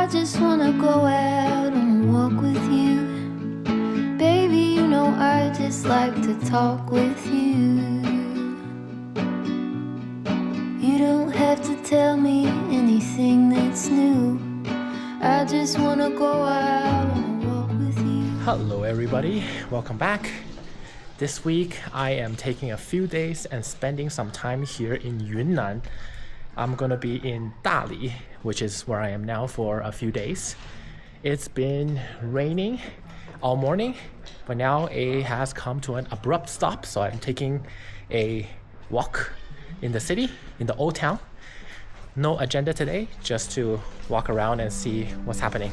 I just wanna go out and walk with you. Baby, you know I just like to talk with you. You don't have to tell me anything that's new. I just wanna go out and walk with you. Hello everybody, welcome back. This week I am taking a few days and spending some time here in Yunnan. I'm gonna be in Dali, which is where I am now for a few days. It's been raining all morning, but now it has come to an abrupt stop, so I'm taking a walk in the city, in the Old Town. No agenda today, just to walk around and see what's happening.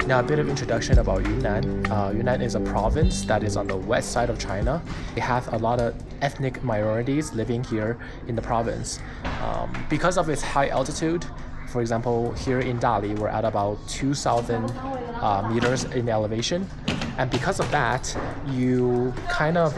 Now a bit of introduction about Yunnan. Yunnan is a province that is on the west side of China. It has a lot of ethnic minorities living here in the province. Because of its high altitude, for example, here in Dali, we're at about 2,000 meters in elevation. And because of that, you kind of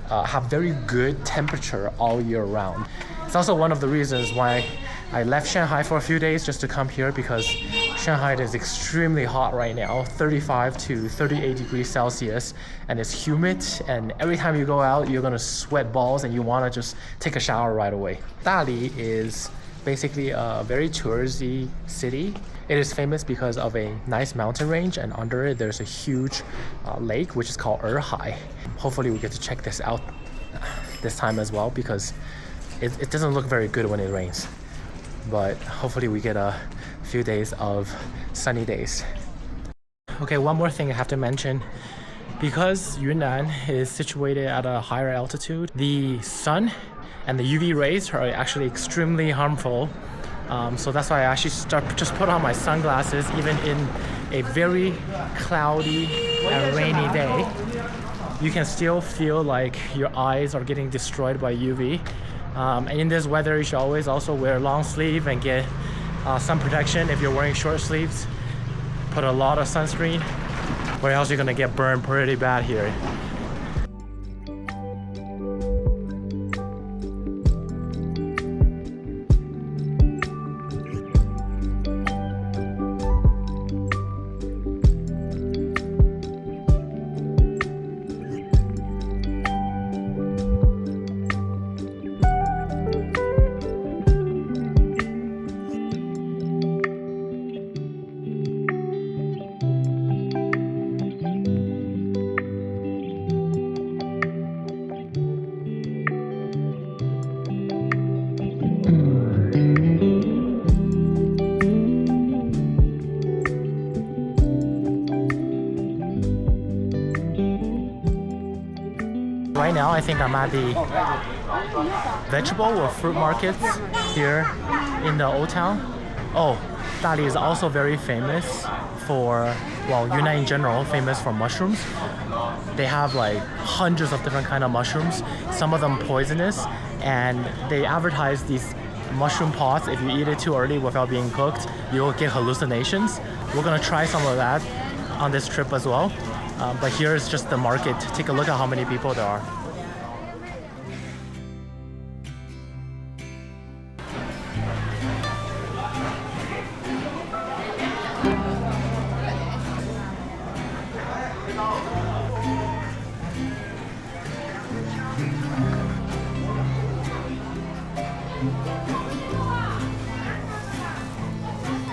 have very good temperature all year round. It's also one of the reasons why I left Shanghai for a few days just to come here, because Shanghai is extremely hot right now, 35 to 38 degrees Celsius, and it's humid, and every time you go out, you're gonna sweat balls and you wanna just take a shower right away. Dali is basically a very touristy city. It is famous because of a nice mountain range, and under it there's a huge lake which is called Erhai. Hopefully we get to check this out this time as well, because it doesn't look very good when it rains. But hopefully we get a few days of sunny days. Okay, one more thing I have to mention. Because Yunnan is situated at a higher altitude, the sun and the UV rays are actually extremely harmful. So that's why I actually just put on my sunglasses even in a very cloudy and rainy day. You can still feel like your eyes are getting destroyed by UV. And in this weather, you should always also wear long sleeve and get sun protection. If you're wearing short sleeves, put a lot of sunscreen, or else you're gonna get burned pretty bad here. Right now, I think I'm at the vegetable or fruit markets here in the Old Town. Oh, Dali is also very famous for, well, Yunnan in general, famous for mushrooms. They have like hundreds of different kind of mushrooms, some of them poisonous, and they advertise these mushroom pots. If you eat it too early without being cooked, you'll get hallucinations. We're gonna try some of that on this trip as well. But here is just the market. Take a look at how many people there are.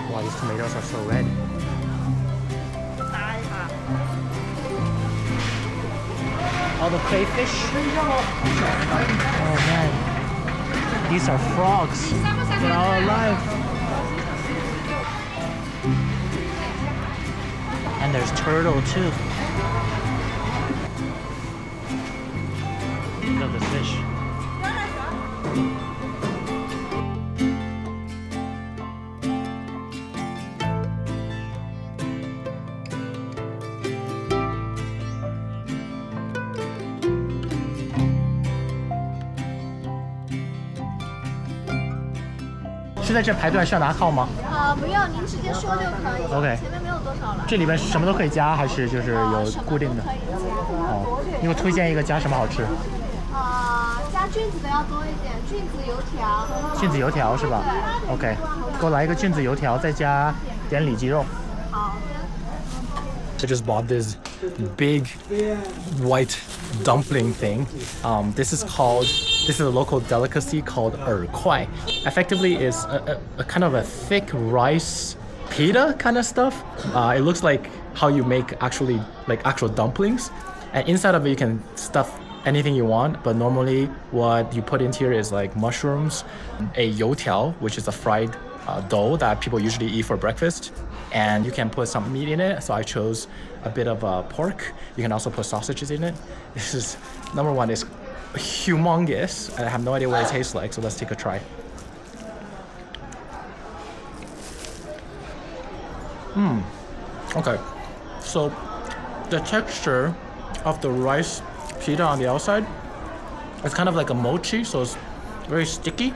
Wow, these tomatoes are so red. All the crayfish. Oh man, these are frogs. They're all alive. And there's turtle too. Look at this fish. 是在这排队需要拿号吗？不用，您直接说就可以。 OK 前面没有多少了。这里边什么都可以加，还是就是有固定的？可以加。哦，你给我推荐一个加什么好吃？加菌子的要多一点，菌子油条。菌子油条是吧 ？OK， 给我来一个菌子油条，再加点里脊肉。好的。I just bought this big white dumpling thing. This is a local delicacy called 饵块. Effectively, it's a kind of a thick rice pita kind of stuff. It looks like how you make actual dumplings, and inside of it you can stuff anything you want. But normally, what you put into here is like mushrooms, a youtiao, which is a fried dough that people usually eat for breakfast. And you can put some meat in it. So I chose a bit of pork. You can also put sausages in it. This is, number one, is humongous. I have no idea what it tastes like, so let's take a try. Okay. So the texture of the rice pita on the outside, it's kind of like a mochi, so it's very sticky.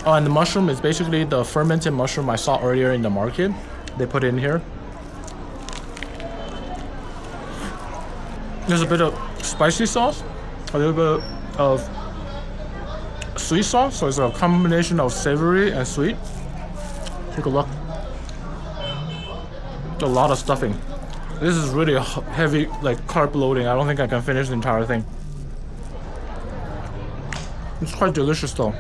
Oh, and the mushroom is basically the fermented mushroom I saw earlier in the market. They put it in here. There's a bit of spicy sauce, a little bit of sweet sauce, so it's a combination of savory and sweet. Take a look. A lot of stuffing. This is really heavy, like carb loading. I don't think I can finish the entire thing. It's quite delicious though,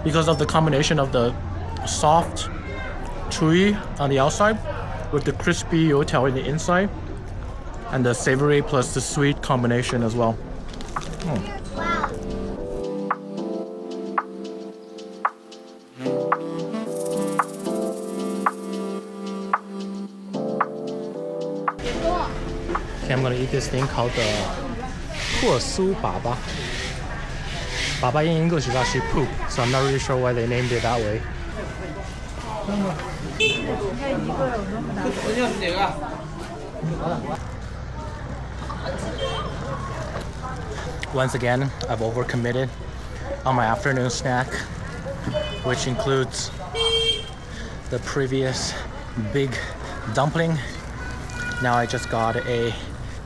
because of the combination of the soft, chewy on the outside with the crispy youtiao in the inside, and the savory plus the sweet combination as well. Wow. Okay, I'm gonna eat this thing called the 破酥粑粑. Baba in English is actually poop, so I'm not really sure why they named it that way. Once again, I've overcommitted on my afternoon snack, which includes the previous big dumpling. Now I just got a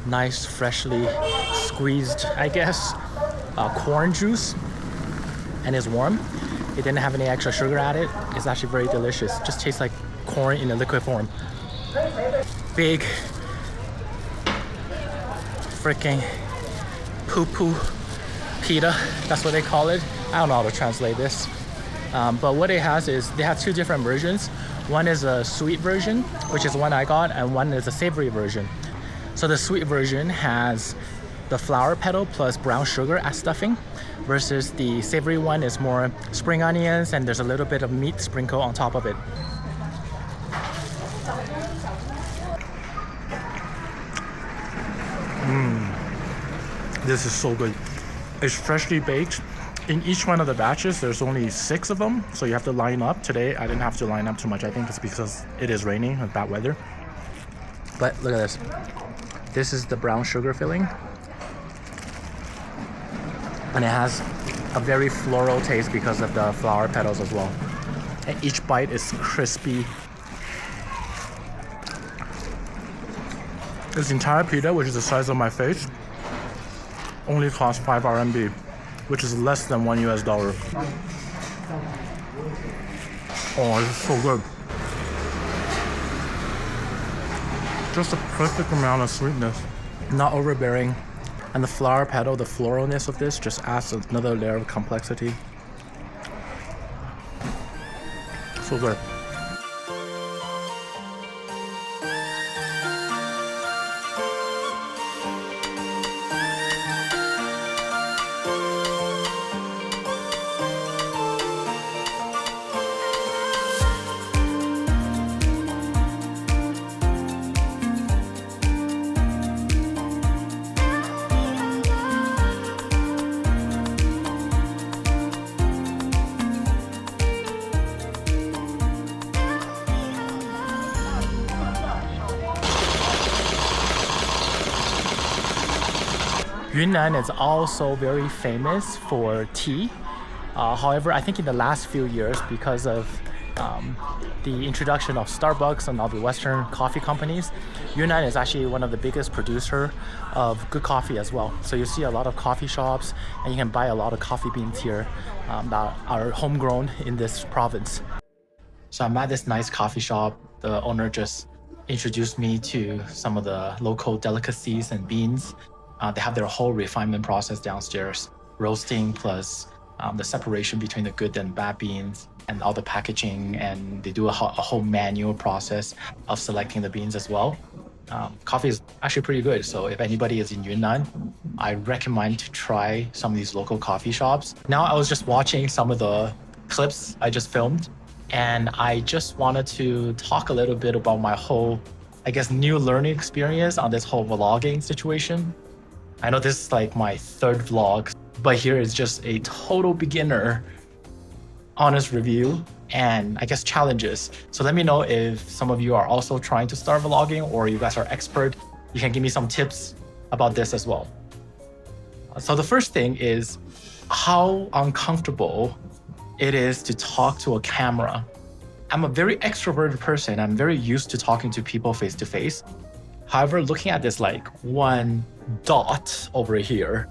nice freshly squeezed, I guess, corn juice, and it's warm. It didn't have any extra sugar added. It's actually very delicious. Just tastes like corn in a liquid form. Big freaking poo-poo pita, that's what they call it. I don't know how to translate this. But what it has is they have two different versions. One is a sweet version, which is one I got, and one is a savory version. So the sweet version has the flower petal plus brown sugar as stuffing, versus the savory one is more spring onions and there's a little bit of meat sprinkle on top of it. This is so good. It's freshly baked. In each one of the batches, there's only 6 of them, so you have to line up. Today, I didn't have to line up too much. I think it's because it is raining with bad weather. But look at this. This is the brown sugar filling. And it has a very floral taste because of the flower petals as well. And each bite is crispy. This entire pita, which is the size of my face, only costs 5 RMB, which is less than $1 US. Oh, this is so good. Just a perfect amount of sweetness, not overbearing. And the flower petal, the floralness of this just adds another layer of complexity. So good. Yunnan is also very famous for tea. However, I think in the last few years, because of the introduction of Starbucks and all the Western coffee companies, Yunnan is actually one of the biggest producer of good coffee as well. So you see a lot of coffee shops, and you can buy a lot of coffee beans here that are homegrown in this province. So I'm at this nice coffee shop. The owner just introduced me to some of the local delicacies and beans. They have their whole refinement process downstairs, roasting plus the separation between the good and bad beans and all the packaging, and they do a whole manual process of selecting the beans as well. Coffee is actually pretty good, so if anybody is in Yunnan, I recommend to try some of these local coffee shops. Now I was just watching some of the clips I just filmed, and I just wanted to talk a little bit about my whole, I guess, new learning experience on this whole vlogging situation. I know this is like my third vlog, but here is just a total beginner honest review and I guess challenges. So let me know if some of you are also trying to start vlogging or you guys are expert. You can give me some tips about this as well. So the first thing is how uncomfortable it is to talk to a camera. I'm a very extroverted person. I'm very used to talking to people face to face. However, looking at this like one dot over here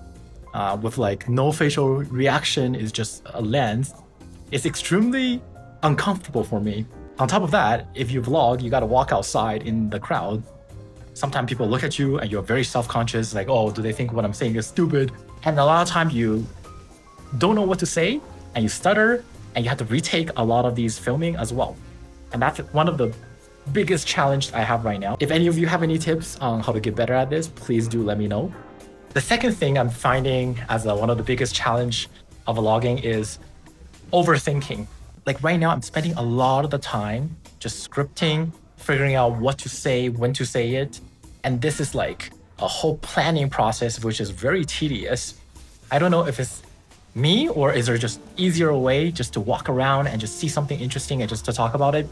with like no facial reaction is just a lens, it's extremely uncomfortable for me. On top of that, if you vlog, you gotta walk outside in the crowd. Sometimes people look at you and you're very self-conscious, like, oh, do they think what I'm saying is stupid? And a lot of time you don't know what to say and you stutter and you have to retake a lot of these filming as well. And that's one of the biggest challenge I have right now. If any of you have any tips on how to get better at this, please do let me know. The second thing I'm finding as one of the biggest challenge of vlogging is overthinking. Like right now, I'm spending a lot of the time just scripting, figuring out what to say, when to say it. And this is like a whole planning process, which is very tedious. I don't know if it's me or is there just easier way just to walk around and just see something interesting and just to talk about it.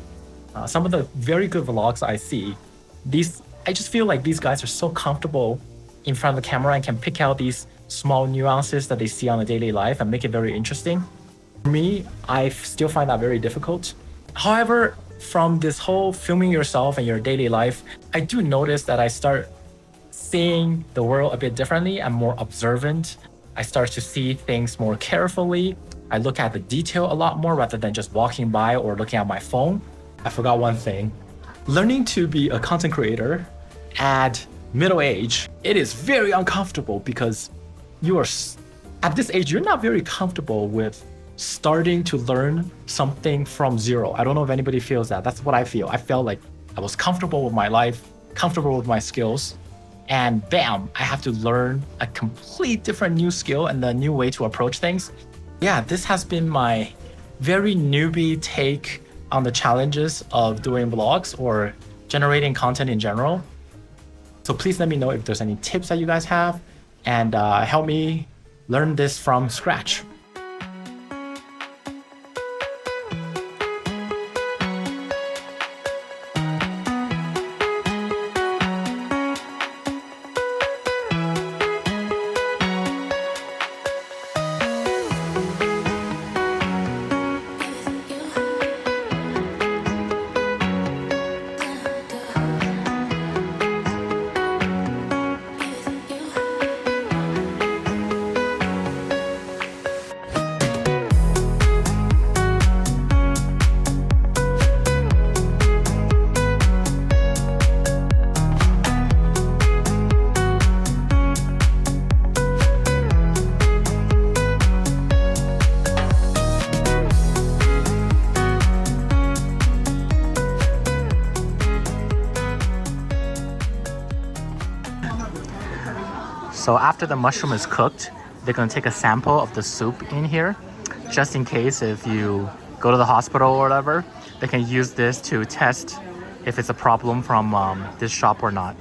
Some of the very good vlogs I see, I just feel like these guys are so comfortable in front of the camera and can pick out these small nuances that they see on a daily life and make it very interesting. For me, I still find that very difficult. However, from this whole filming yourself and your daily life, I do notice that I start seeing the world a bit differently. I'm more observant. I start to see things more carefully. I look at the detail a lot more rather than just walking by or looking at my phone. I forgot one thing. Learning to be a content creator at middle age, it is very uncomfortable because you are, at this age, you're not very comfortable with starting to learn something from zero. I don't know if anybody feels that. That's what I feel. I felt like I was comfortable with my life, comfortable with my skills, and bam, I have to learn a complete different new skill and a new way to approach things. Yeah, this has been my very newbie take on the challenges of doing vlogs or generating content in general. So please let me know if there's any tips that you guys have and help me learn this from scratch. So after the mushroom is cooked, they're gonna take a sample of the soup in here, just in case if you go to the hospital or whatever, they can use this to test if it's a problem from this shop or not.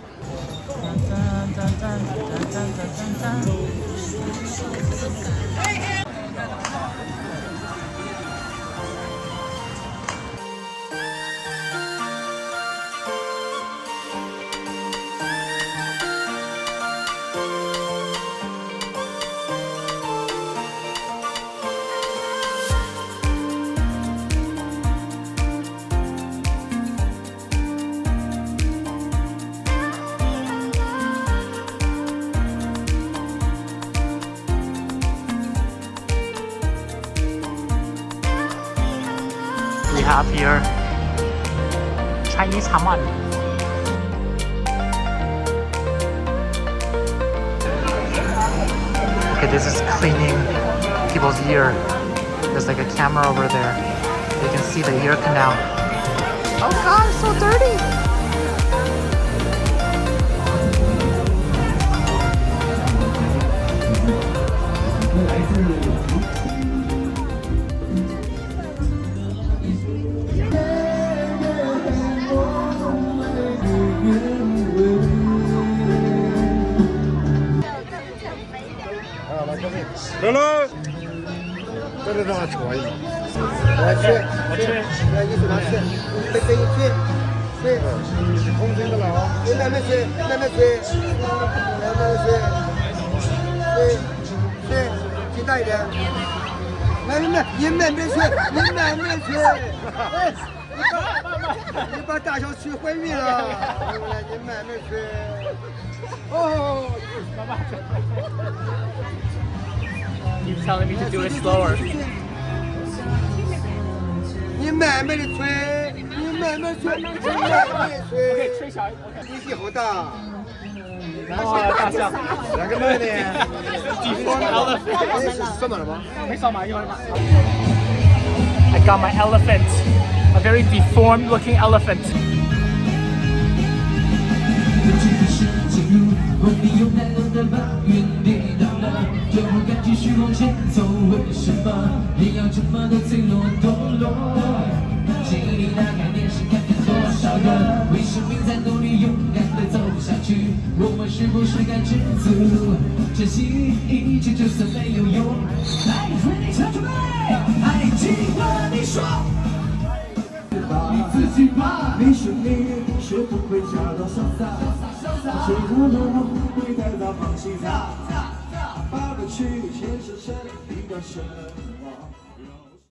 have here Chinese haman. Okay, this is cleaning people's ear. There's like a camera over there. You can see the ear canal. Oh god, it's so dirty!来了，在这让他吃一点。我去，你给他吃，背一去，去，空心的了啊！你慢慢吃，慢慢吃，慢慢吃，吃，鸡大一点。来，你慢慢吃，你慢慢吃。你把大小吃怀孕了，来，你慢慢吃。哦，妈妈。He's telling me to do it slower. 你慢慢的吹，你慢慢吹，你慢慢的吹。OK， 吹小一点。力气好大。哇，大象。两个慢点。Deformed elephant. 扫码了吗？没扫码，一会儿码。I got my elephant. A very deformed looking elephant. 为你用难忘的把原地打了，就不敢继续往前走。为什么也要这么的脆弱堕落？记忆里大概念是看见多少个为生命在努力，勇敢的走下去。我们是不是该知足，珍惜一切，就算没有用。爱为你唱出来，爱情和你说。你自己吧，你是你，学不会假装潇洒，结果呢会带到放弃他，把过去牵扯成一段深。